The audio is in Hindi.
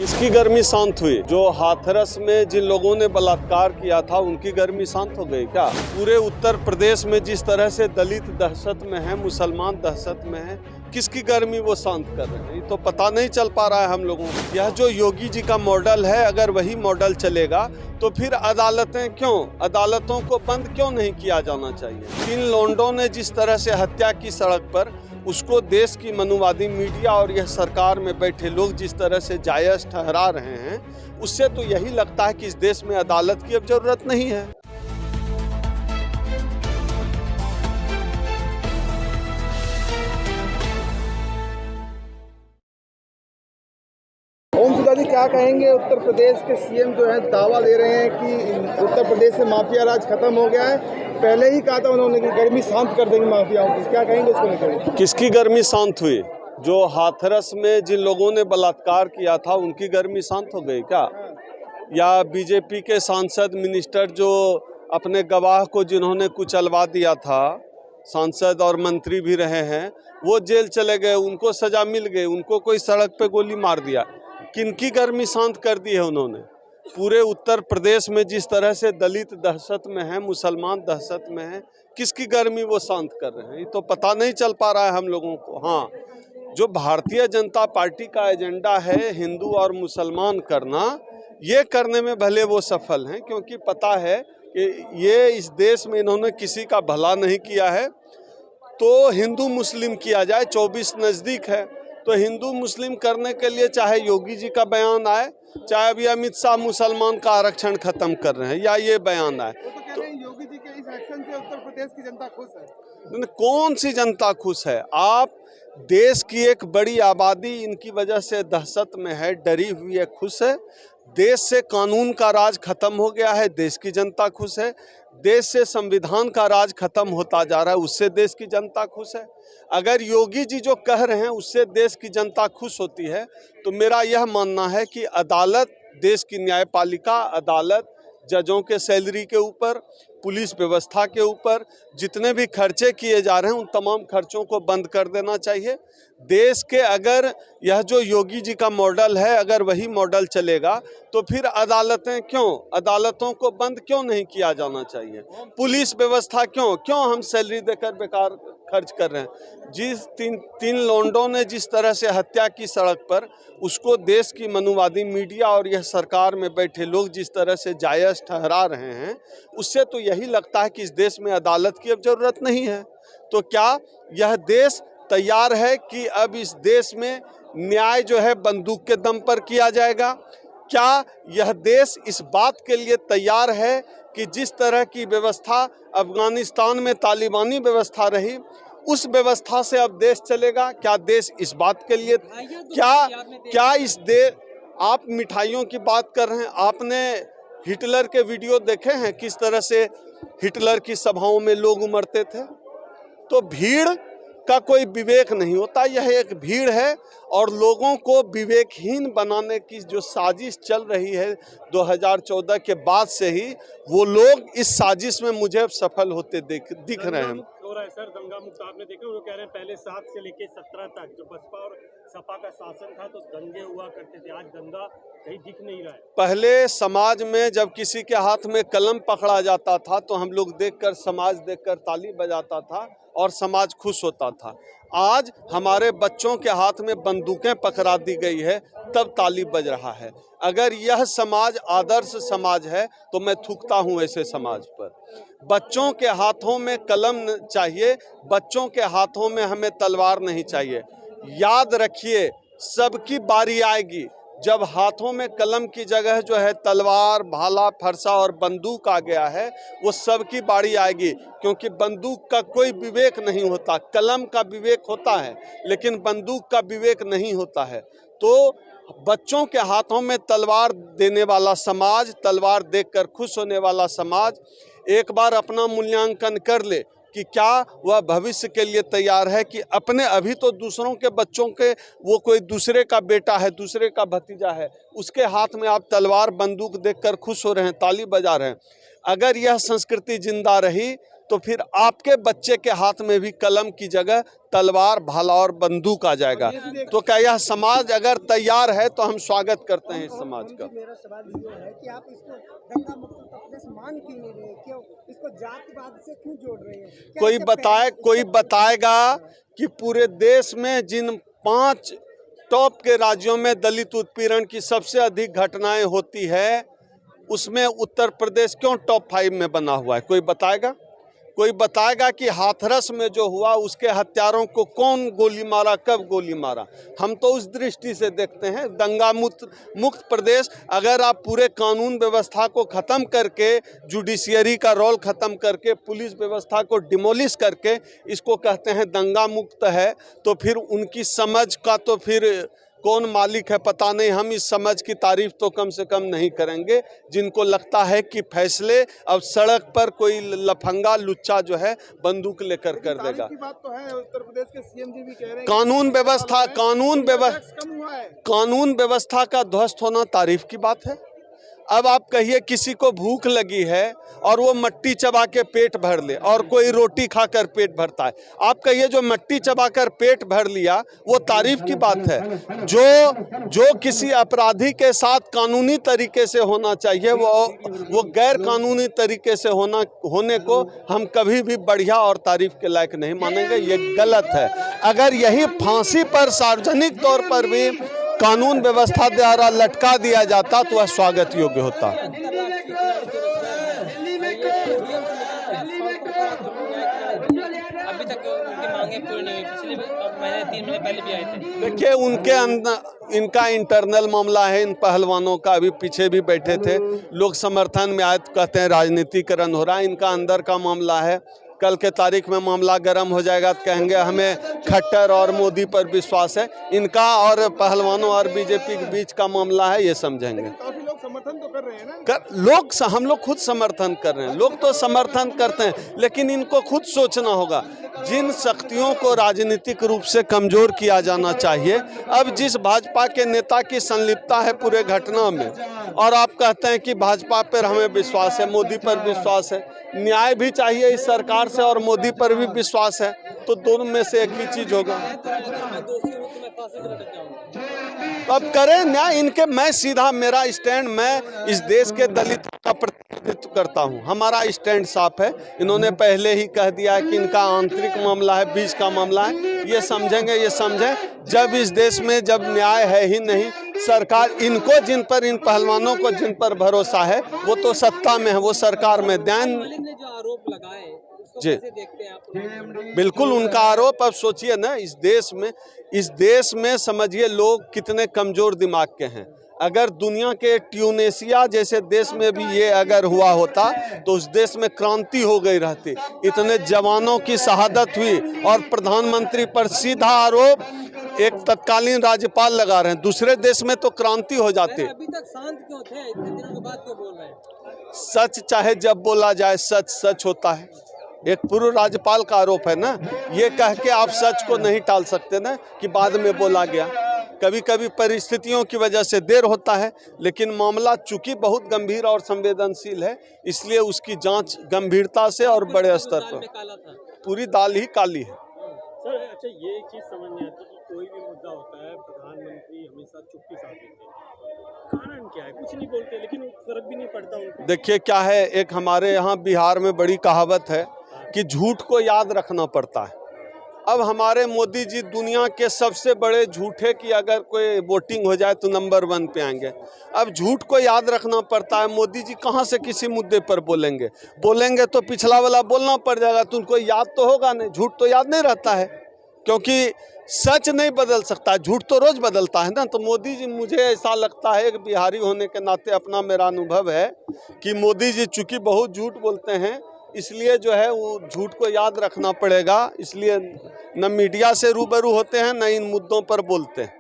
किसकी गर्मी शांत हुई? जो हाथरस में जिन लोगों ने बलात्कार किया था उनकी गर्मी शांत हो गई क्या? पूरे उत्तर प्रदेश में जिस तरह से दलित दहशत में है, मुसलमान दहशत में है, किसकी गर्मी वो शांत कर रहे हैं? ये तो पता नहीं चल पा रहा है हम लोगों को। यह जो योगी जी का मॉडल है, अगर वही मॉडल चलेगा तो फिर अदालतों को बंद क्यों नहीं किया जाना चाहिए? 3 लोंडों ने जिस तरह से हत्या की सड़क पर, उसको देश की मनुवादी मीडिया और यह सरकार में बैठे लोग जिस तरह से जायज़ ठहरा रहे हैं, उससे तो यही लगता है कि इस देश में अदालत की अब जरूरत नहीं है। ओम सुधा जी, क्या कहेंगे? उत्तर प्रदेश के सीएम जो है दावा दे रहे हैं कि उत्तर प्रदेश से माफिया राज खत्म हो गया है। पहले ही कहा था उन्होंने कि गर्मी शांत कर देंगे माफियाओं की। क्या कहेंगे इसको लेकर? किसकी गर्मी शांत हुई? जो हाथरस में जिन लोगों ने बलात्कार किया था उनकी गर्मी शांत हो गई क्या? या बीजेपी के सांसद मिनिस्टर जो अपने गवाह को जिन्होंने कुचलवा दिया था, सांसद और मंत्री भी रहे हैं, वो जेल चले गए, उनको सजा मिल गई, उनको कोई सड़क पे गोली मार दिया। किनकी गर्मी शांत कर दी है उन्होंने? पूरे उत्तर प्रदेश में जिस तरह से दलित दहशत में है, मुसलमान दहशत में है, किसकी गर्मी वो शांत कर रहे हैं? ये तो पता नहीं चल पा रहा है हम लोगों को। हाँ, जो भारतीय जनता पार्टी का एजेंडा है हिंदू और मुसलमान करना, ये करने में भले वो सफल हैं, क्योंकि पता है कि ये इस देश में इन्होंने किसी का भला नहीं किया है। तो हिंदू मुस्लिम किया जाए, 24 नज़दीक है, तो हिंदू मुस्लिम करने के लिए चाहे योगी जी का बयान आए, चाहे अभी अमित शाह मुसलमान का आरक्षण खत्म कर रहे हैं, या ये बयान आए, तो योगी जी के इस एक्शन से उत्तर प्रदेश की जनता खुश है? कौन सी जनता खुश है? आप देश की एक बड़ी आबादी इनकी वजह से दहशत में है, डरी हुई है, खुश है। देश से कानून का राज खत्म हो गया है, देश की जनता खुश है। देश से संविधान का राज खत्म होता जा रहा है, उससे देश की जनता खुश है। अगर योगी जी जो कह रहे हैं उससे देश की जनता खुश होती है, तो मेरा यह मानना है कि अदालत, देश की न्यायपालिका, अदालत, जजों के सैलरी के ऊपर, पुलिस व्यवस्था के ऊपर जितने भी खर्चे किए जा रहे हैं, उन तमाम खर्चों को बंद कर देना चाहिए। देश के अगर यह जो योगी जी का मॉडल है, अगर वही मॉडल चलेगा तो फिर अदालतों को बंद क्यों नहीं किया जाना चाहिए? पुलिस व्यवस्था क्यों हम सैलरी देकर बेकार खर्च कर रहे हैं? जिस तीन लोंडों ने जिस तरह से हत्या की सड़क पर, उसको देश की मनुवादी मीडिया और यह सरकार में बैठे लोग जिस तरह से जायज़ ठहरा रहे हैं, उससे तो यही लगता है कि इस देश में अदालत की अब जरूरत नहीं है। तो क्या यह देश तैयार है कि अब इस देश में न्याय जो है बंदूक के दम पर किया जाएगा? क्या यह देश इस बात के लिए तैयार है कि जिस तरह की व्यवस्था अफगानिस्तान में तालिबानी व्यवस्था रही, उस व्यवस्था से अब देश चलेगा? क्या देश इस बात के लिए क्या इस देश, आप मिठाइयों की बात कर रहे हैं, आपने हिटलर के वीडियो देखे हैं किस तरह से हिटलर की सभाओं में लोग उमड़ते थे? तो भीड़ का कोई विवेक नहीं होता, यह एक भीड़ है, और लोगों को विवेकहीन बनाने की जो साजिश चल रही है 2014 के बाद से ही, वो लोग इस साजिश में मुझे सफल होते दिख रहे हैं। हो रहा है सर, दंगा मुक्त आपने देखा, वो कह रहे हैं पहले 7 से लेकर 17 तक जो बसपा और सपा का शासन था तो दंगे हुआ करते थे, आज दंगा कहीं दिख नहीं रहा है। पहले समाज में जब किसी के हाथ में कलम पकड़ा जाता था तो हम लोग देखकर, समाज देखकर ताली बजाता था और समाज खुश होता था। आज हमारे बच्चों के हाथ में बंदूकें पकड़ा दी गई है, तब ताली बज रहा है। अगर यह समाज आदर्श समाज है तो मैं थूकता हूँ ऐसे समाज पर। बच्चों के हाथों में कलम चाहिए, बच्चों के हाथों में हमें तलवार नहीं चाहिए। याद रखिए, सबकी बारी आएगी जब हाथों में कलम की जगह जो है तलवार, भाला, फरसा और बंदूक आ गया है, वो सबकी बारी आएगी। क्योंकि बंदूक का कोई विवेक नहीं होता, कलम का विवेक होता है, लेकिन बंदूक का विवेक नहीं होता है। तो बच्चों के हाथों में तलवार देने वाला समाज, तलवार देखकर खुश होने वाला समाज, एक बार अपना मूल्यांकन कर ले कि क्या वह भविष्य के लिए तैयार है कि अपने, अभी तो दूसरों के बच्चों के, वो कोई दूसरे का बेटा है, दूसरे का भतीजा है, उसके हाथ में आप तलवार बंदूक देखकर खुश हो रहे हैं, ताली बजा रहे हैं। अगर यह संस्कृति जिंदा रही तो फिर आपके बच्चे के हाथ में भी कलम की जगह तलवार, भाला और बंदूक आ जाएगा। तो क्या यह समाज अगर तैयार है तो हम स्वागत करते हैं इस समाज का। मेरा सवाल ये है कि आप इसको दंगा मुक्त उत्तर प्रदेश मान क्यों नहीं रहे, क्यों इसको जातिवाद से क्यों जोड़ रहे हैं? कोई बताएगा कि पूरे देश में जिन 5 टॉप के राज्यों में दलित उत्पीड़न की सबसे अधिक घटनाएं होती है, उसमें उत्तर प्रदेश क्यों टॉप 5 में बना हुआ है? कोई बताएगा कि हाथरस में जो हुआ उसके हत्यारों को कौन गोली मारा, कब गोली मारा? हम तो उस दृष्टि से देखते हैं दंगा मुक्त प्रदेश। अगर आप पूरे कानून व्यवस्था को ख़त्म करके, जुडिशियरी का रोल ख़त्म करके, पुलिस व्यवस्था को डिमोलिश करके इसको कहते हैं दंगा मुक्त है, तो फिर उनकी समझ का तो फिर कौन मालिक है पता नहीं। हम इस समझ की तारीफ तो कम से कम नहीं करेंगे जिनको लगता है कि फैसले अब सड़क पर कोई लफंगा लुच्चा जो है बंदूक लेकर कर देगा। की बात तो है, उत्तर प्रदेश के सीएम जी भी कह रहे हैं कानून व्यवस्था का ध्वस्त होना तारीफ की बात है। अब आप कहिए किसी को भूख लगी है और वो मट्टी चबा के पेट भर ले, और कोई रोटी खाकर पेट भरता है। आप कहिए जो मट्टी चबाकर पेट भर लिया वो तारीफ की बात है। जो किसी अपराधी के साथ कानूनी तरीके से होना चाहिए वो गैर कानूनी तरीके से होने को हम कभी भी बढ़िया और तारीफ के लायक नहीं मानेंगे। ये गलत है। अगर यही फांसी पर सार्वजनिक तौर पर भी कानून व्यवस्था द्वारा लटका दिया जाता तो वह स्वागत योग्य होता। अभी तक उनकी मांगें पूरी नहीं हुई। पिछले महीने 3 महीने पहले भी आए थे। देखिए उनके अंदर इनका इंटरनल मामला है। इन पहलवानों का अभी पीछे भी बैठे थे लोग, समर्थन में आए तो कहते हैं राजनीतिकरण हो रहा है। इनका अंदर का मामला है। कल के तारीख में मामला गर्म हो जाएगा तो कहेंगे हमें खट्टर और मोदी पर विश्वास है। इनका और पहलवानों और बीजेपी के बीच का मामला है, ये समझेंगे। काफी लोग समर्थन तो कर रहे हैं ना। हम लोग खुद समर्थन कर रहे हैं। लोग तो समर्थन करते हैं, लेकिन इनको खुद सोचना होगा। जिन शक्तियों को राजनीतिक रूप से कमजोर किया जाना चाहिए, अब जिस भाजपा के नेता की संलिप्तता है पूरे घटना में, और आप कहते हैं कि भाजपा पर हमें विश्वास है, मोदी पर विश्वास है। न्याय भी चाहिए इस सरकार से और मोदी पर भी विश्वास है, तो दोनों में से एक ही चीज होगा। अब करें न्याय इनके। मैं सीधा मेरा स्टैंड, मैं इस देश के दलित का प्रतिनिधित्व करता हूं। हमारा स्टैंड साफ है। इन्होंने पहले ही कह दिया है कि इनका आंतरिक मामला है, बीच का मामला है। ये समझेंगे, ये समझें जब इस देश में जब न्याय है ही नहीं, सरकार इनको इन पहलवानों को जिन पर भरोसा है वो तो सत्ता में है, वो सरकार में ध्यान जो आरोप लगाए जी देखते हैं आप? बिल्कुल उनका आरोप। अब सोचिए ना, इस देश में समझिए लोग कितने कमजोर दिमाग के हैं। अगर दुनिया के ट्यूनेशिया जैसे देश में भी ये अगर हुआ होता तो उस देश में क्रांति हो गई रहती। इतने जवानों की शहादत हुई और प्रधानमंत्री पर सीधा आरोप एक तत्कालीन राज्यपाल लगा रहे हैं। दूसरे देश में तो क्रांति हो जाती। अभी तक शांत क्यों थे? इतने दिनों के बाद क्यों बोल रहे हैं? सच चाहे जब बोला जाए, सच सच होता है। एक पूर्व राज्यपाल का आरोप है ना, ये कह के आप सच को नहीं टाल सकते ना कि बाद में बोला गया। कभी कभी परिस्थितियों की वजह से देर होता है, लेकिन मामला चूंकि बहुत गंभीर और संवेदनशील है, इसलिए उसकी जांच गंभीरता से और बड़े स्तर पर। पूरी दाल ही काली है। सर अच्छा, ये चीज़ समझ नहीं आती कि कोई भी मुद्दा होता है प्रधानमंत्री हमेशा चुप्पी साध देते हैं। कारण क्या है? कुछ नहीं बोलते, लेकिन फर्क भी नहीं पड़ता उनको। देखिए क्या है, एक हमारे यहाँ बिहार में बड़ी कहावत है कि झूठ को याद रखना पड़ता है। अब हमारे मोदी जी दुनिया के सबसे बड़े झूठे की अगर कोई वोटिंग हो जाए तो नंबर 1 पे आएंगे। अब झूठ को याद रखना पड़ता है। मोदी जी कहाँ से किसी मुद्दे पर बोलेंगे तो पिछला वाला बोलना पड़ जाएगा, तो उनको याद तो होगा नहीं। झूठ तो याद नहीं रहता है, क्योंकि सच नहीं बदल सकता, झूठ तो रोज बदलता है ना। तो मोदी जी, मुझे ऐसा लगता है, एक बिहारी होने के नाते अपना मेरा अनुभव है कि मोदी जी चूँकि बहुत झूठ बोलते हैं, इसलिए जो है वो झूठ को याद रखना पड़ेगा। इसलिए न मीडिया से रूबरू होते हैं, न इन मुद्दों पर बोलते हैं।